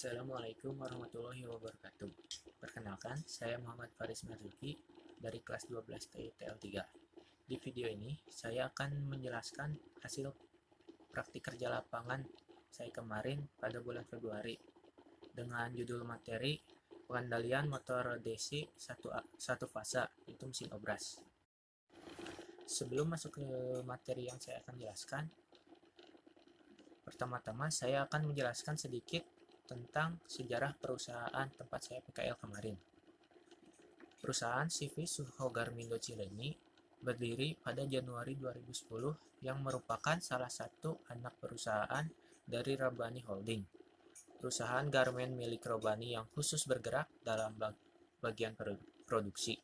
Assalamualaikum warahmatullahi wabarakatuh. Perkenalkan, saya Muhammad Faris Marzuki dari kelas 12 TL3. Di video ini, saya akan menjelaskan hasil praktik kerja lapangan saya kemarin pada bulan Februari dengan judul materi pengendalian motor DC satu fasa, itu mesin obras. Sebelum masuk ke materi yang saya akan jelaskan, pertama-tama saya akan menjelaskan sedikit tentang sejarah perusahaan tempat saya PKL kemarin. Perusahaan CV Suhogarmindo Cileni berdiri pada Januari 2010 yang merupakan salah satu anak perusahaan dari Rabbani Holding, perusahaan garmen milik Rabbani yang khusus bergerak dalam bagian produksi.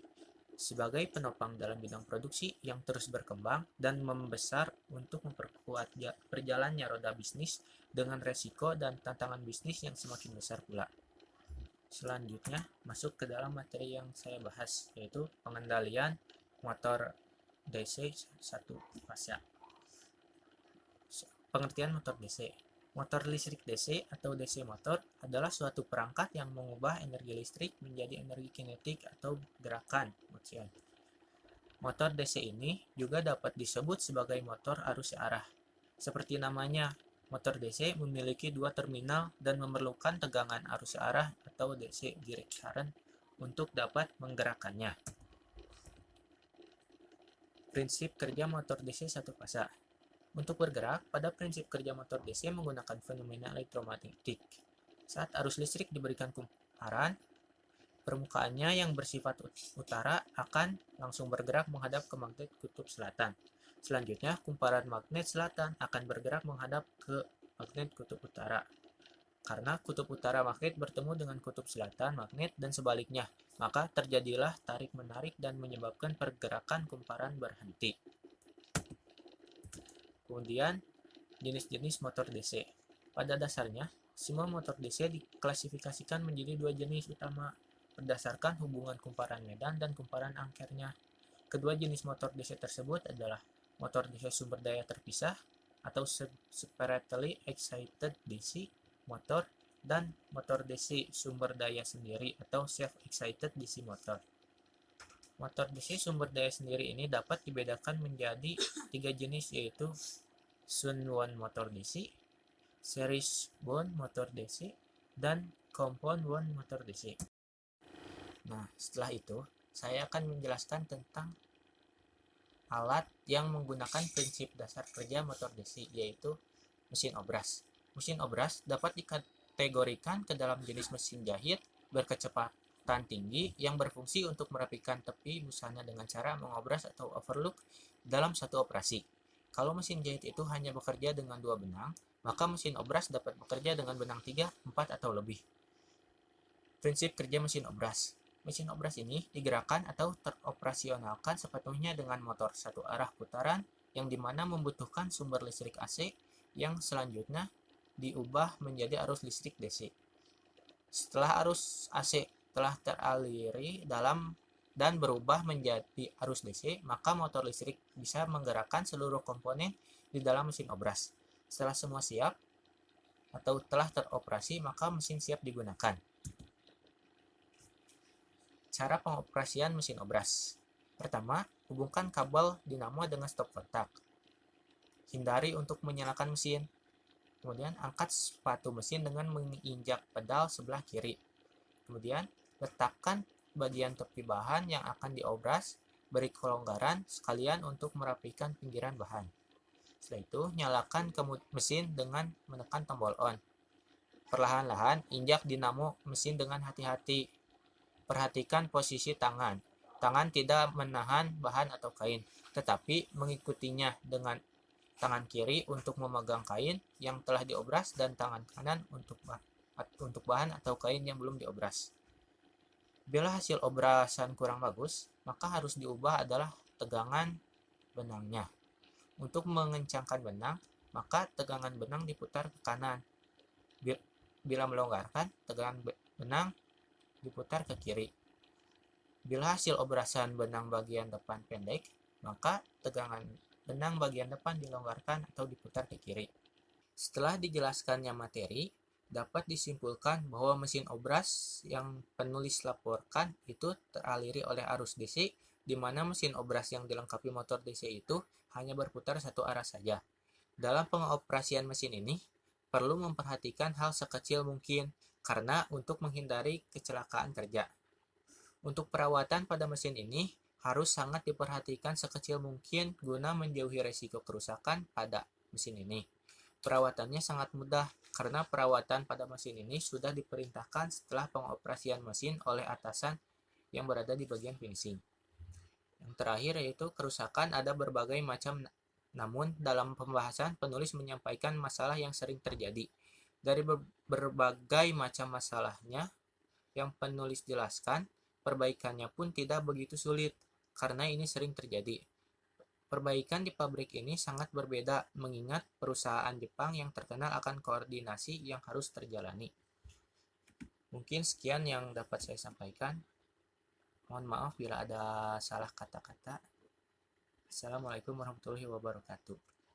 Sebagai penopang dalam bidang produksi yang terus berkembang dan membesar untuk memperkuat berjalannya roda bisnis dengan resiko dan tantangan bisnis yang semakin besar pula. Selanjutnya, masuk ke dalam materi yang saya bahas, yaitu pengendalian motor DC satu fasa. Pengertian motor DC. Motor listrik DC atau DC motor adalah suatu perangkat yang mengubah energi listrik menjadi energi kinetik atau gerakan motion. Motor DC ini juga dapat disebut sebagai motor arus searah. Seperti namanya, motor DC memiliki dua terminal dan memerlukan tegangan arus searah atau DC direct current untuk dapat menggerakkannya. Prinsip kerja motor DC satu fasa. Untuk bergerak, pada prinsip kerja motor DC menggunakan fenomena elektromagnetik. Saat arus listrik diberikan kumparan, permukaannya yang bersifat utara akan langsung bergerak menghadap ke magnet kutub selatan. Selanjutnya, kumparan magnet selatan akan bergerak menghadap ke magnet kutub utara. Karena kutub utara magnet bertemu dengan kutub selatan magnet dan sebaliknya, maka terjadilah tarik-menarik dan menyebabkan pergerakan kumparan berhenti. Kemudian, jenis-jenis motor DC. Pada dasarnya, semua motor DC diklasifikasikan menjadi dua jenis utama berdasarkan hubungan kumparan medan dan kumparan angkernya. Kedua jenis motor DC tersebut adalah motor DC sumber daya terpisah atau separately excited DC motor dan motor DC sumber daya sendiri atau self-excited DC motor. Motor DC sumber daya sendiri ini dapat dibedakan menjadi tiga jenis, yaitu Sun One motor DC, Series Bone motor DC, dan Compound One motor DC. Nah, setelah itu, saya akan menjelaskan tentang alat yang menggunakan prinsip dasar kerja motor DC, yaitu mesin obras. Mesin obras dapat dikategorikan ke dalam jenis mesin jahit berkecepatan tinggi yang berfungsi untuk merapikan tepi busana dengan cara mengobras atau overlock dalam satu operasi. Kalau mesin jahit itu hanya bekerja dengan 2 benang, maka mesin obras dapat bekerja dengan benang 3, 4, atau lebih. Prinsip kerja mesin obras. Mesin obras ini digerakkan atau teroperasionalkan sepenuhnya dengan motor satu arah putaran yang dimana membutuhkan sumber listrik AC yang selanjutnya diubah menjadi arus listrik DC. Setelah arus AC telah teraliri dalam dan berubah menjadi arus DC, maka motor listrik bisa menggerakkan seluruh komponen di dalam mesin obras. Setelah semua siap atau telah teroperasi, maka mesin siap digunakan. Cara pengoperasian mesin obras. Pertama, hubungkan kabel dinamo dengan stop kontak. Hindari untuk menyalakan mesin. Kemudian, angkat sepatu mesin dengan menginjak pedal sebelah kiri. Kemudian, letakkan bagian tepi bahan yang akan diobras, beri kelonggaran sekalian untuk merapikan pinggiran bahan. Setelah itu, nyalakan mesin dengan menekan tombol on. Perlahan-lahan, injak dinamo mesin dengan hati-hati. Perhatikan posisi tangan. Tangan tidak menahan bahan atau kain, tetapi mengikutinya dengan tangan kiri untuk memegang kain yang telah diobras dan tangan kanan untuk bahan atau kain yang belum diobras. Bila hasil obrasan kurang bagus, maka harus diubah adalah tegangan benangnya. Untuk mengencangkan benang, maka tegangan benang diputar ke kanan. Bila melonggarkan, tegangan benang diputar ke kiri. Bila hasil obrasan benang bagian depan pendek, maka tegangan benang bagian depan dilonggarkan atau diputar ke kiri. Setelah dijelaskannya materi, dapat disimpulkan bahwa mesin obras yang penulis laporkan itu teraliri oleh arus DC, di mana mesin obras yang dilengkapi motor DC itu hanya berputar satu arah saja. Dalam pengoperasian mesin ini, perlu memperhatikan hal sekecil mungkin, karena untuk menghindari kecelakaan kerja. Untuk perawatan pada mesin ini, harus sangat diperhatikan sekecil mungkin guna menjauhi resiko kerusakan pada mesin ini. Perawatannya sangat mudah, karena perawatan pada mesin ini sudah diperintahkan setelah pengoperasian mesin oleh atasan yang berada di bagian finishing. Yang terakhir yaitu kerusakan ada berbagai macam, namun dalam pembahasan penulis menyampaikan masalah yang sering terjadi. Dari berbagai macam masalahnya yang penulis jelaskan, perbaikannya pun tidak begitu sulit, karena ini sering terjadi. Perbaikan di pabrik ini sangat berbeda, mengingat perusahaan Jepang yang terkenal akan koordinasi yang harus terjalani. Mungkin sekian yang dapat saya sampaikan. Mohon maaf bila ada salah kata-kata. Assalamualaikum warahmatullahi wabarakatuh.